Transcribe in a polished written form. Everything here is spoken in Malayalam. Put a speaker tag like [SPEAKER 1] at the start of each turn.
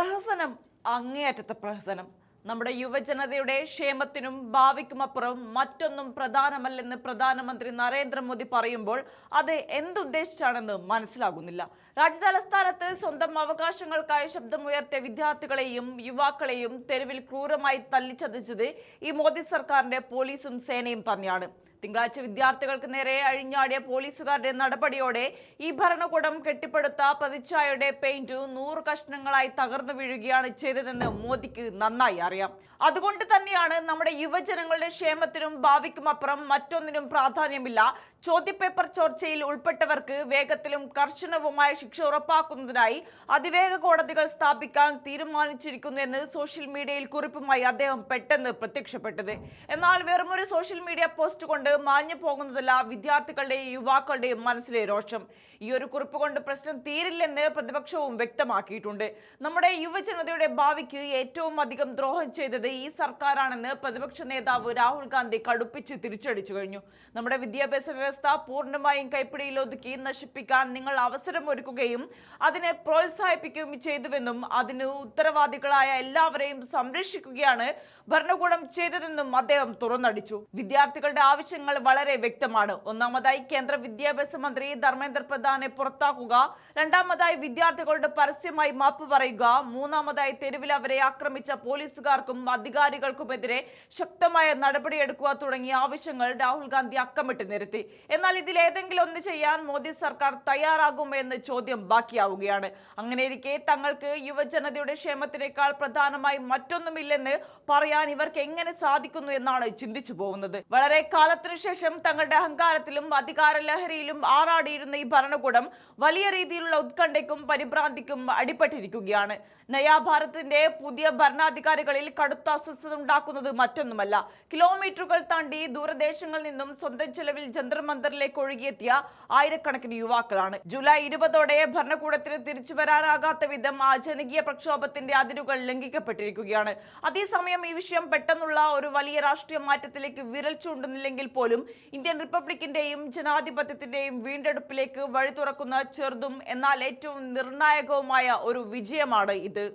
[SPEAKER 1] പ്രഹസനം, അങ്ങേയറ്റത്തെ പ്രഹസനം. നമ്മുടെ യുവജനതയുടെ ക്ഷേമത്തിനും ഭാവിക്കുമപ്പുറം മറ്റൊന്നും പ്രധാനമല്ലെന്ന് പ്രധാനമന്ത്രി നരേന്ദ്രമോദി പറയുമ്പോൾ അത് എന്തുദ്ദേശിച്ചാണെന്ന് മനസ്സിലാകുന്നില്ല. രാജ്യതലസ്ഥാനത്ത് സ്വന്തം അവകാശങ്ങൾക്കായി ശബ്ദമുയർത്തിയ വിദ്യാർത്ഥികളെയും യുവാക്കളെയും തെരുവിൽ ക്രൂരമായി തല്ലിച്ചതച്ചത് ഈ മോദി സർക്കാരിന്റെ പോലീസും സേനയും തന്നെയാണ്. തിങ്കളാഴ്ച വിദ്യാർത്ഥികൾക്ക് നേരെ അഴിഞ്ഞാടിയ പോലീസുകാരുടെ നടപടിയോടെ ഈ ഭരണകൂടം കെട്ടിപ്പടുത്ത പ്രതിച്ഛായയുടെ പെയിന്റ് 100 കഷ്ണങ്ങളായി തകർന്നു വീഴുകയാണ് ചെയ്തതെന്ന് മോദിക്ക് നന്നായി അറിയാം. അതുകൊണ്ട് തന്നെയാണ് നമ്മുടെ യുവജനങ്ങളുടെ ക്ഷേമത്തിനും ഭാവിക്കും അപ്പുറം മറ്റൊന്നിനും പ്രാധാന്യമില്ല, ചോദ്യപേപ്പർ ചോർച്ചയിൽ ഉൾപ്പെട്ടവർക്ക് വേഗത്തിലും കർശനവുമായ ശിക്ഷ ഉറപ്പാക്കുന്നതിനായി അതിവേഗ കോടതികൾ സ്ഥാപിക്കാൻ തീരുമാനിച്ചിരിക്കുന്നു എന്ന് സോഷ്യൽ മീഡിയയിൽ കുറിപ്പുമായി അദ്ദേഹം പെട്ടെന്ന് പ്രത്യക്ഷപ്പെട്ടത്. എന്നാൽ വെറുമൊരു സോഷ്യൽ മീഡിയ പോസ്റ്റ് കൊണ്ട് മാഞ്ഞു പോകുന്നതല്ല വിദ്യാർത്ഥികളുടെയും യുവാക്കളുടെയും മനസ്സിലെ രോഷം. ഈ ഒരു കുറിപ്പ് കൊണ്ട് പ്രശ്നം തീരില്ലെന്ന് പ്രതിപക്ഷവും വ്യക്തമാക്കിയിട്ടുണ്ട്. നമ്മുടെ യുവജനതയുടെ ഭാവിക്ക് ഏറ്റവും അധികം ദ്രോഹം ചെയ്തത് ഈ സർക്കാരാണെന്ന് പ്രതിപക്ഷ നേതാവ് രാഹുൽ ഗാന്ധി കടുപ്പിച്ച് തിരിച്ചടിച്ചു കഴിഞ്ഞു. നമ്മുടെ വിദ്യാഭ്യാസ വ്യവസ്ഥ പൂർണ്ണമായും കൈപ്പിടിയിൽ ഒതുക്കി നശിപ്പിക്കാൻ നിങ്ങൾ അവസരമൊരുക്കുകയും അതിനെ പ്രോത്സാഹിപ്പിക്കുകയും ചെയ്തുവെന്നും അതിന് ഉത്തരവാദികളായ എല്ലാവരെയും സംരക്ഷിക്കുകയാണ് ഭരണകൂടം ചെയ്തതെന്നും അദ്ദേഹം തുറന്നടിച്ചു. വിദ്യാർത്ഥികളുടെ ആവശ്യങ്ങൾ വളരെ വ്യക്തമാണ്. ഒന്നാമതായി കേന്ദ്ര വിദ്യാഭ്യാസ മന്ത്രി ധർമ്മേന്ദ്ര പ്രധാനെ പുറത്താക്കുക, രണ്ടാമതായി വിദ്യാർത്ഥികളുടെ പരസ്യമായി മാപ്പ് പറയുക, മൂന്നാമതായി തെരുവിൽ അവരെ ആക്രമിച്ച പോലീസുകാർക്കും അധികാരികൾക്കുമെതിരെ ശക്തമായ നടപടിയെടുക്കുക തുടങ്ങിയ ആവശ്യങ്ങൾ രാഹുൽ ഗാന്ധി അക്കമിട്ട് നിരത്തി. എന്നാൽ ഇതിലേതെങ്കിലും ഒന്ന് ചെയ്യാൻ മോദി സർക്കാർ തയ്യാറാകുമെന്ന് ചോദ്യം ബാക്കിയാവുകയാണ്. അങ്ങനെയിരിക്കെ തങ്ങൾക്ക് യുവജനതയുടെ ക്ഷേമത്തിനേക്കാൾ പ്രധാനമായി മറ്റൊന്നുമില്ലെന്ന് പറയാൻ ഇവർക്ക് എങ്ങനെ സാധിക്കുന്നു എന്നാണ് ചിന്തിച്ചു പോകുന്നത്. വളരെ കാലത്തിനു ശേഷം തങ്ങളുടെ അഹങ്കാരത്തിലും അധികാര ലഹരിയിലും ആറാടിയിരുന്ന ഈ ഭരണകൂടം വലിയ രീതിയിലുള്ള ഉത്കണ്ഠയ്ക്കും പരിഭ്രാന്തിക്കും അടിപ്പെട്ടിരിക്കുകയാണ്. നയാഭാരത്തിന്റെ പുതിയ ഭരണാധികാരികളിൽ കടുത്ത അസ്വസ്ഥത ഉണ്ടാക്കുന്നത് മറ്റൊന്നുമല്ല, കിലോമീറ്ററുകൾ താണ്ടി ദൂരദേശങ്ങളിൽ നിന്നും സ്വന്തം ചെലവിൽ ജന്തർ മന്ദറിലേക്ക് ഒഴുകിയെത്തിയ ആയിരക്കണക്കിന് യുവാക്കളാണ്. ജൂലൈ 20ഓടെ ഭരണകൂടത്തിന് തിരിച്ചു വരാനാകാത്ത വിധം ആ ജനകീയ പ്രക്ഷോഭത്തിന്റെ അതിരുകൾ ലംഘിക്കപ്പെട്ടിരിക്കുകയാണ്. അതേസമയം ഈ വിഷയം പെട്ടെന്നുള്ള ഒരു വലിയ രാഷ്ട്രീയ മാറ്റത്തിലേക്ക് വിരൽ ചൂണ്ടുന്നില്ലെങ്കിൽ പോലും ഇന്ത്യൻ റിപ്പബ്ലിക്കിന്റെയും ജനാധിപത്യത്തിന്റെയും വീണ്ടെടുപ്പിലേക്ക് വഴി തുറക്കുന്ന ചെറുതും എന്നാൽ ഏറ്റവും നിർണായകവുമായ ഒരു വിജയമാണ് ഇത്.